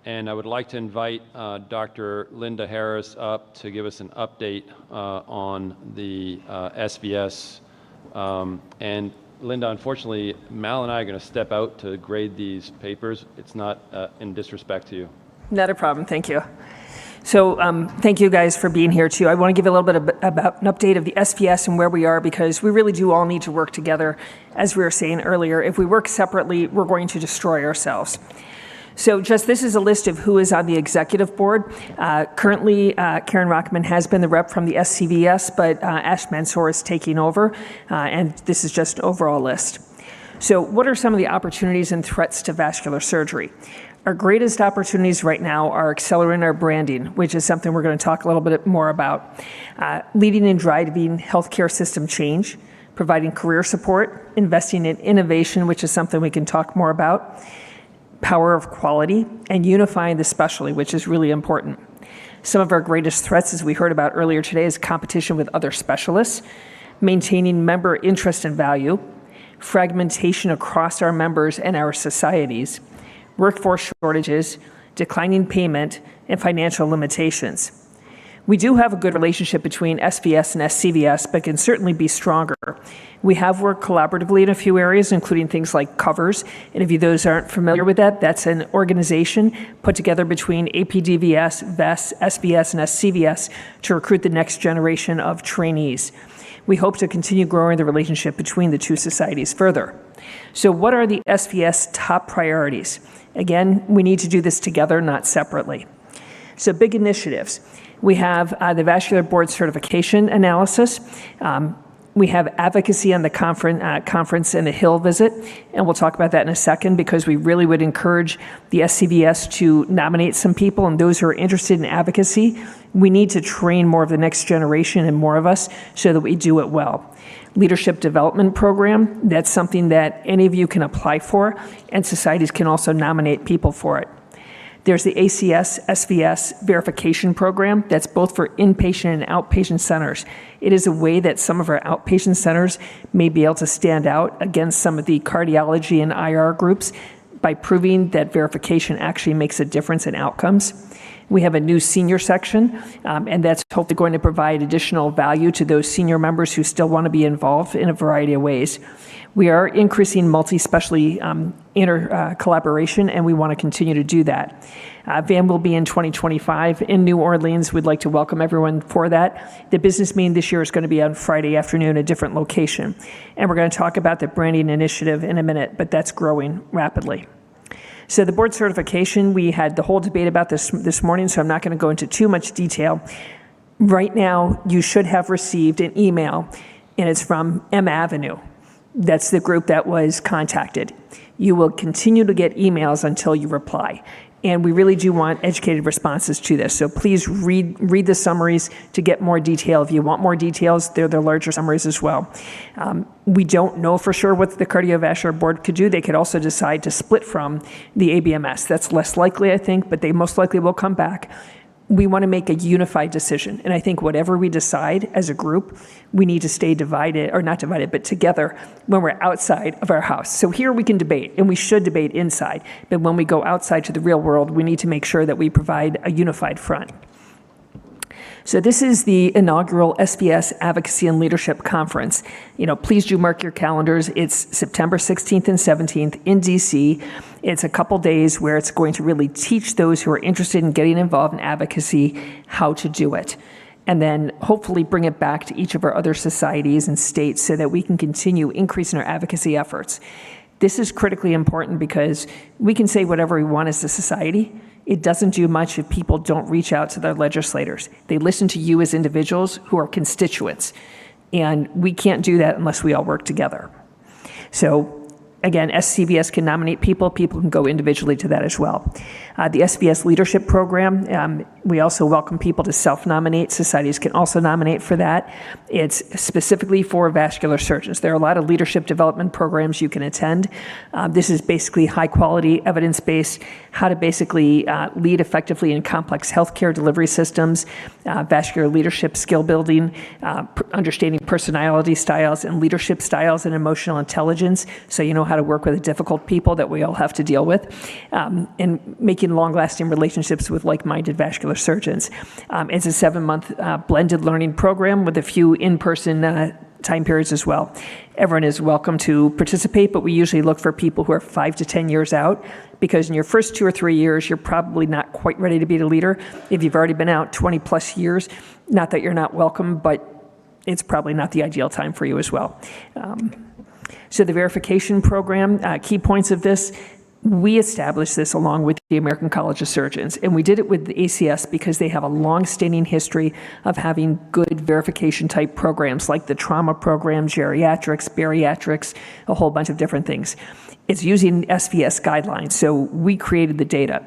And I would like to invite Dr. Linda Harris up to give us an update on the SVS. And Linda, unfortunately, Mal and I are going to step out to grade these papers. It's not in disrespect to you. Not a problem, thank you. So thank you guys for being here too. I want to give a little bit about an update of the SVS and where we are, because we really do all need to work together. As we were saying earlier, if we work separately, we're going to destroy ourselves. So this is a list of who is on the executive board. Currently, Karen Rockman has been the rep from the SCVS, but Ash Mansour is taking over, and this is just an overall list. So what are some of the opportunities and threats to vascular surgery? Our greatest opportunities right now are accelerating our branding, which is something we're going to talk a little bit more about, leading and driving healthcare system change, providing career support, investing in innovation, which is something we can talk more about, power of quality, and unifying the specialty, which is really important. Some of our greatest threats, as we heard about earlier today, is competition with other specialists, maintaining member interest and value, fragmentation across our members and our societies, workforce shortages, declining payment, and financial limitations. We do have a good relationship between SVS and SCVS, but can certainly be stronger. We have worked collaboratively in a few areas, including things like covers. And if those aren't familiar with that, that's an organization put together between APDVS, VES, SVS, and SCVS to recruit the next generation of trainees. We hope to continue growing the relationship between the two societies further. So what are the SVS top priorities? Again, we need to do this together, not separately. So big initiatives. We have the vascular board certification analysis. We have advocacy on the conference and the Hill visit, and we'll talk about that in a second, because we really would encourage the SCVS to nominate some people, and those who are interested in advocacy, we need to train more of the next generation and more of us so that we do it well. Leadership development program, that's something that any of you can apply for, and societies can also nominate people for it. There's the ACS SVS verification program that's both for inpatient and outpatient centers. It is a way that some of our outpatient centers may be able to stand out against some of the cardiology and IR groups by proving that verification actually makes a difference in outcomes. We have a new senior section, and that's hopefully going to provide additional value to those senior members who still want to be involved in a variety of ways. We are increasing multi-specialty collaboration, and we want to continue to do that. VAM will be in 2025 in New Orleans. We'd like to welcome everyone for that. The business meeting this year is going to be on Friday afternoon, a different location. And we're going to talk about the branding initiative in a minute, but that's growing rapidly. So the board certification, we had the whole debate about this morning, so I'm not going to go into too much detail. Right now, you should have received an email, and it's from M Avenue. That's the group that was contacted. You will continue to get emails until you reply. And we really do want educated responses to this. So please read the summaries to get more detail. If you want more details, they're the larger summaries as well. We don't know for sure what the cardiovascular board could do. They could also decide to split from the ABMS. That's less likely, I think, but they most likely will come back. We want to make a unified decision. And I think whatever we decide as a group, we need to stay divided, or not divided, but together when we're outside of our house. So here we can debate, and we should debate inside. But when we go outside to the real world, we need to make sure that we provide a unified front. So this is the inaugural SVS Advocacy and Leadership Conference. Please do mark your calendars. It's September 16th and 17th in DC. It's a couple days where it's going to really teach those who are interested in getting involved in advocacy how to do it. And then hopefully bring it back to each of our other societies and states so that we can continue increasing our advocacy efforts. This is critically important because we can say whatever we want as a society. It doesn't do much if people don't reach out to their legislators. They listen to you as individuals who are constituents. And we can't do that unless we all work together. So again, SCVS can nominate people. People can go individually to that as well. The SVS Leadership Program, we also welcome people to self-nominate. Societies can also nominate for that. It's specifically for vascular surgeons. There are a lot of leadership development programs you can attend. This is basically high-quality, evidence-based, how to basically lead effectively in complex healthcare delivery systems, vascular leadership skill building, understanding personality styles and leadership styles and emotional intelligence, so you know how how to work with the difficult people that we all have to deal with, and making long-lasting relationships with like-minded vascular surgeons. It's a 7-month blended learning program with a few in-person time periods as well. Everyone is welcome to participate, but we usually look for people who are 5 to 10 years out, because in your first 2 or 3 years, you're probably not quite ready to be the leader. If you've already been out 20 plus years, not that you're not welcome, but it's probably not the ideal time for you as well. So the verification program, key points of this, we established this along with the American College of Surgeons, and we did it with the ACS because they have a long-standing history of having good verification-type programs like the trauma program, geriatrics, bariatrics, a whole bunch of different things. It's using SVS guidelines, so we created the data.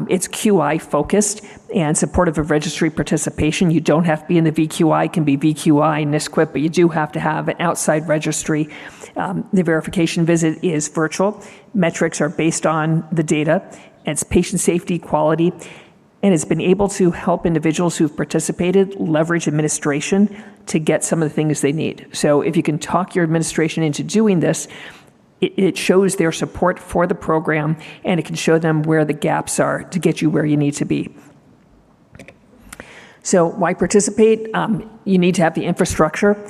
It's QI focused and supportive of registry participation. You don't have to be in the VQI, it can be VQI, NISQIP, but you do have to have an outside registry. The verification visit is virtual. Metrics are based on the data. It's patient safety, quality, and it's been able to help individuals who've participated leverage administration to get some of the things they need. So if you can talk your administration into doing this, it shows their support for the program, and it can show them where the gaps are to get you where you need to be. So why participate? You need to have the infrastructure.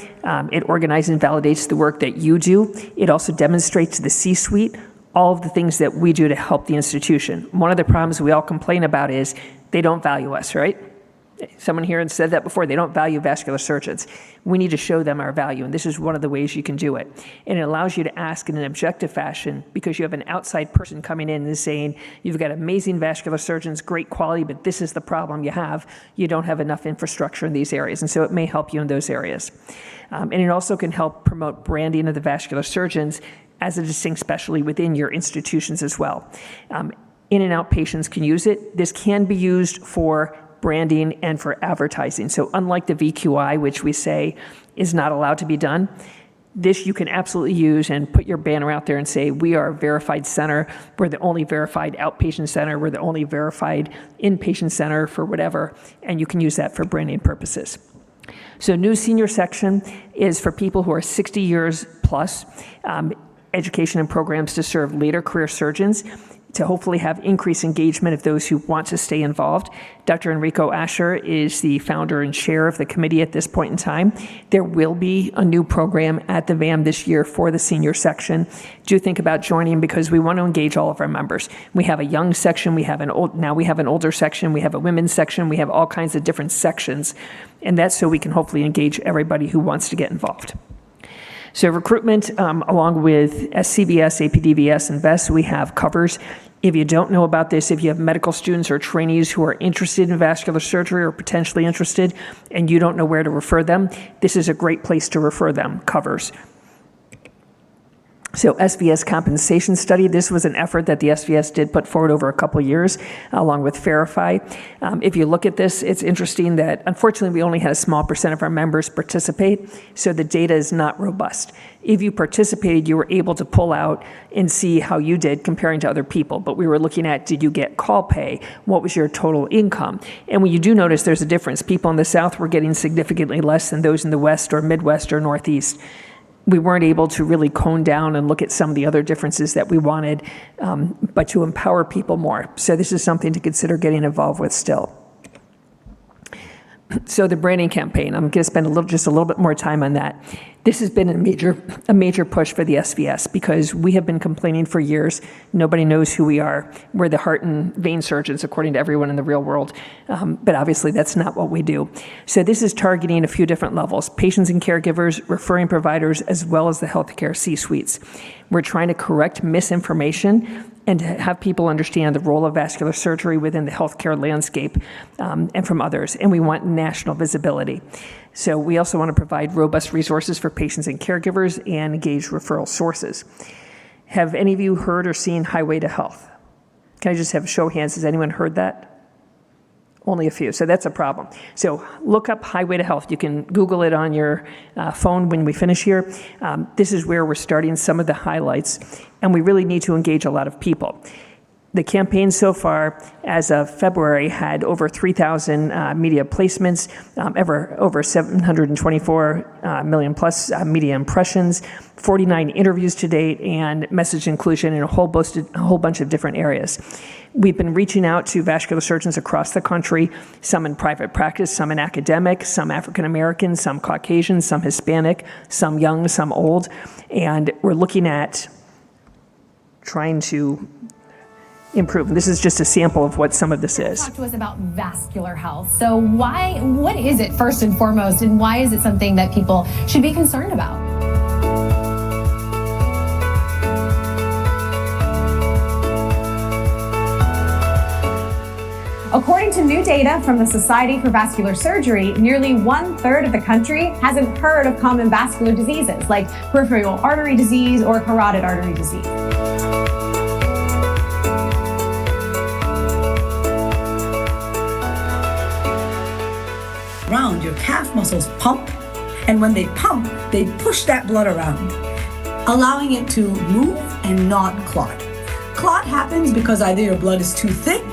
It organizes and validates the work that you do. It also demonstrates to the C-suite all of the things that we do to help the institution. One of the problems we all complain about is they don't value us, right? Someone here had said that before, they don't value vascular surgeons. We need to show them our value, and this is one of the ways you can do it. And it allows you to ask in an objective fashion, because you have an outside person coming in and saying, you've got amazing vascular surgeons, great quality, but this is the problem you have. You don't have enough infrastructure in these areas, and so it may help you in those areas. And it also can help promote branding of the vascular surgeons as a distinct specialty within your institutions as well. In and out patients can use it. This can be used for branding and for advertising. So unlike the VQI, which we say is not allowed to be done, this you can absolutely use and put your banner out there and say, we are a verified center. We're the only verified outpatient center. We're the only verified inpatient center for whatever. And you can use that for branding purposes. So new senior section is for people who are 60 years plus, education and programs to serve later career surgeons, to hopefully have increased engagement of those who want to stay involved. Dr. Enrico Asher is the founder and chair of the committee at this point in time. There will be a new program at the VAM this year for the senior section. Do think about joining, because we want to engage all of our members. We have a young section, we have an older section, we have a women's section, we have all kinds of different sections, and that's so we can hopefully engage everybody who wants to get involved. So recruitment, along with SCVS, APDVS, and VEST, we have covers. If you don't know about this, if you have medical students or trainees who are interested in vascular surgery or potentially interested, and you don't know where to refer them, this is a great place to refer them, covers. So SVS compensation study, this was an effort that the SVS did put forward over a couple of years, along with Verify. If you look at this, it's interesting that unfortunately we only had a small percent of our members participate, so the data is not robust. If you participated, you were able to pull out and see how you did comparing to other people, but we were looking at, did you get call pay? What was your total income? And when you do notice there's a difference, people in the South were getting significantly less than those in the West or Midwest or Northeast. We weren't able to really cone down and look at some of the other differences that we wanted, but to empower people more. So this is something to consider getting involved with still. So the branding campaign, I'm going to spend just a little bit more time on that. This has been a major push for the SVS, because we have been complaining for years. Nobody knows who we are. We're the heart and vein surgeons, according to everyone in the real world. But obviously, that's not what we do. So this is targeting a few different levels: patients and caregivers, referring providers, as well as the healthcare C-suites. We're trying to correct misinformation and to have people understand the role of vascular surgery within the healthcare landscape, and from others. And we want national visibility. So we also want to provide robust resources for patients and caregivers and engage referral sources. Have any of you heard or seen Highway to Health? Can I just have a show of hands? Has anyone heard that? Only a few, so that's a problem. So look up Highway to Health. You can Google it on your phone when we finish here. This is where we're starting some of the highlights, and we really need to engage a lot of people. The campaign so far, as of February, had over 3,000 media placements, over 724 million plus media impressions, 49 interviews to date, and message inclusion in a whole bunch of different areas. We've been reaching out to vascular surgeons across the country, some in private practice, some in academic, some African American, some Caucasian, some Hispanic, some young, some old, and we're looking at trying to improve. This is just a sample of what some of this is. Talk to us about vascular health. So what is it first and foremost, and why is it something that people should be concerned about? According to new data from the Society for Vascular Surgery, nearly 1/3 of the country hasn't heard of common vascular diseases like peripheral artery disease or carotid artery disease. Around your calf muscles pump, and when they pump, they push that blood around, allowing it to move and not clot. Clot happens because either your blood is too thick,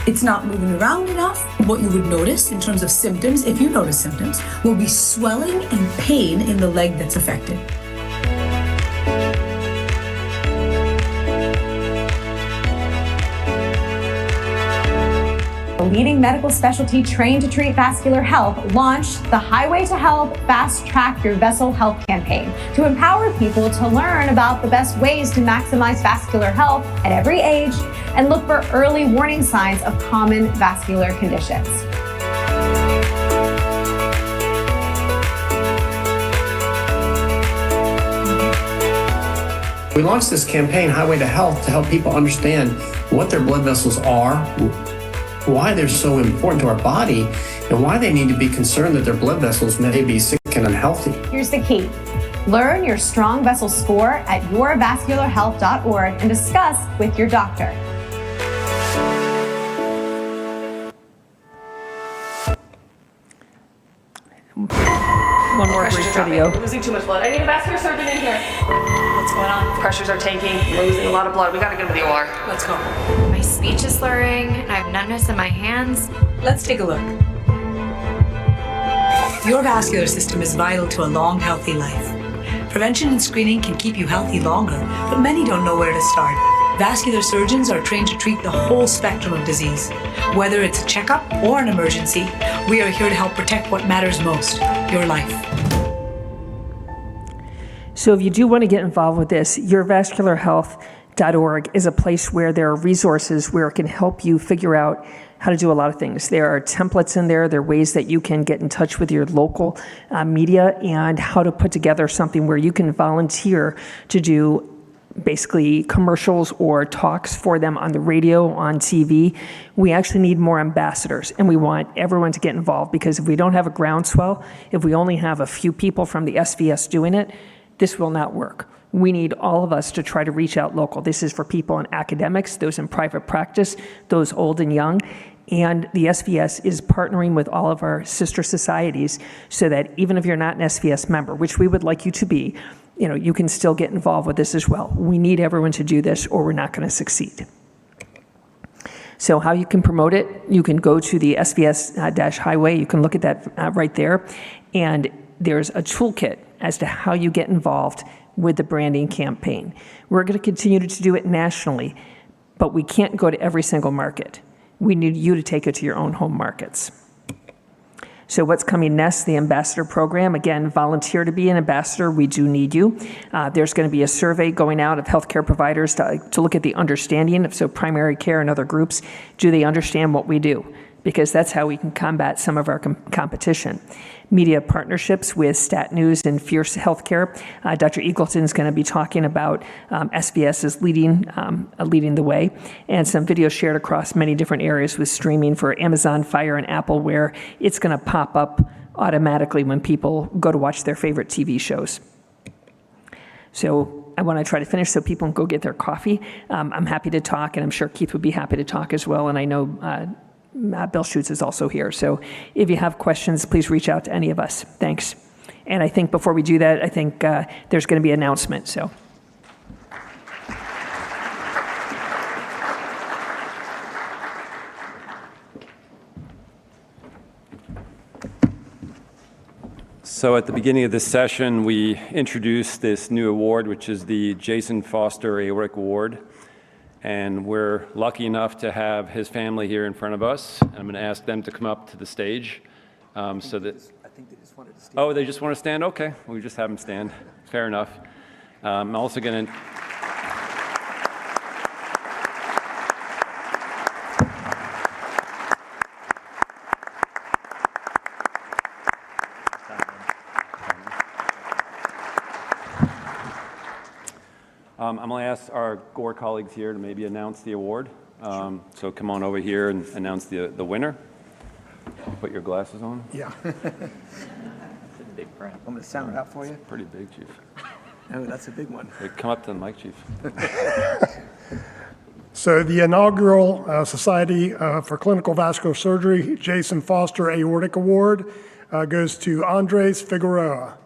it's not moving around enough. What you would notice in terms of symptoms, if you notice symptoms, will be swelling and pain in the leg that's affected. A leading medical specialty trained to treat vascular health launched the Highway to Health Fast Track Your Vessel Health campaign to empower people to learn about the best ways to maximize vascular health at every age and look for early warning signs of common vascular conditions. We launched this campaign, Highway to Health, to help people understand what their blood vessels are, why they're so important to our body, and why they need to be concerned that their blood vessels may be sick and unhealthy. Here's the key. Learn your strong vessel score at yourvascularhealth.org and discuss with your doctor. One more brief video. Losing too much blood. I need a vascular surgeon in here. What's going on? Pressures are tanking. We're losing a lot of blood. We gotta get him to the OR. Let's go. My speech is slurring, and I have numbness in my hands. Let's take a look. Your vascular system is vital to a long, healthy life. Prevention and screening can keep you healthy longer, but many don't know where to start. Vascular surgeons are trained to treat the whole spectrum of disease. Whether it's a checkup or an emergency, we are here to help protect what matters most, your life. So if you do want to get involved with this, yourvascularhealth.org is a place where there are resources where it can help you figure out how to do a lot of things. There are templates in there. There are ways that you can get in touch with your local media and how to put together something where you can volunteer to do basically commercials or talks for them on the radio, on TV. We actually need more ambassadors, and we want everyone to get involved, because if we don't have a groundswell, if we only have a few people from the SVS doing it, this will not work. We need all of us to try to reach out local. This is for people in academics, those in private practice, those old and young, and the SVS is partnering with all of our sister societies so that even if you're not an SVS member, which we would like you to be, you can still get involved with this as well. We need everyone to do this, or we're not going to succeed. So how you can promote it, you can go to the SVS-Highway. You can look at that right there. And there's a toolkit as to how you get involved with the branding campaign. We're going to continue to do it nationally, but we can't go to every single market. We need you to take it to your own home markets. So what's coming next? The ambassador program. Again, volunteer to be an ambassador. We do need you. There's going to be a survey going out of healthcare providers to look at the understanding of primary care and other groups. Do they understand what we do? Because that's how we can combat some of our competition. Media partnerships with Stat News and Fierce Healthcare. Dr. Eagleton is going to be talking about SVS is leading the way, and some videos shared across many different areas with streaming for Amazon Fire and Apple, where it's going to pop up automatically when people go to watch their favorite TV shows. So I want to try to finish so people can go get their coffee. I'm happy to talk, and I'm sure Keith would be happy to talk as well, and I know Bill Schutz is also here. So if you have questions, please reach out to any of us. Thanks. And I think before we do that, I think there's going to be an announcement. So. So at the beginning of this session, we introduced this new award, which is the Jason Foster Aortic Award. And we're lucky enough to have his family here in front of us. And I'm going to ask them to come up to the stage so that... I think they just wanted to stand. Oh, they just want to stand? Okay, we just have them stand. Fair enough. I'm also going to... I'm going to ask our Gore colleagues here to maybe announce the award. So come on over here and announce the winner. Put your glasses on. Yeah. I'm going to sound it out for you. Pretty big, Chief. Oh, that's a big one. Hey, come up to the mic, Chief. So the inaugural Society for Clinical Vascular Surgery Jason Foster Aortic Award goes to Andres Figueroa.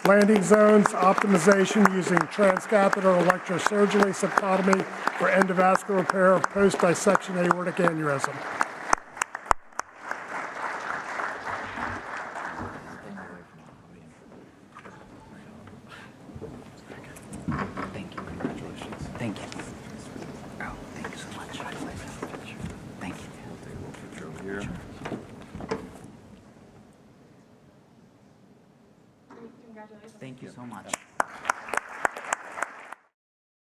Landing zones optimization using transcatheter electrosurgery subcotomy for endovascular repair of post-dissection aortic aneurysm. Thank you. Congratulations. Thank you. Oh, thank you so much. Thank you. Thank you so much.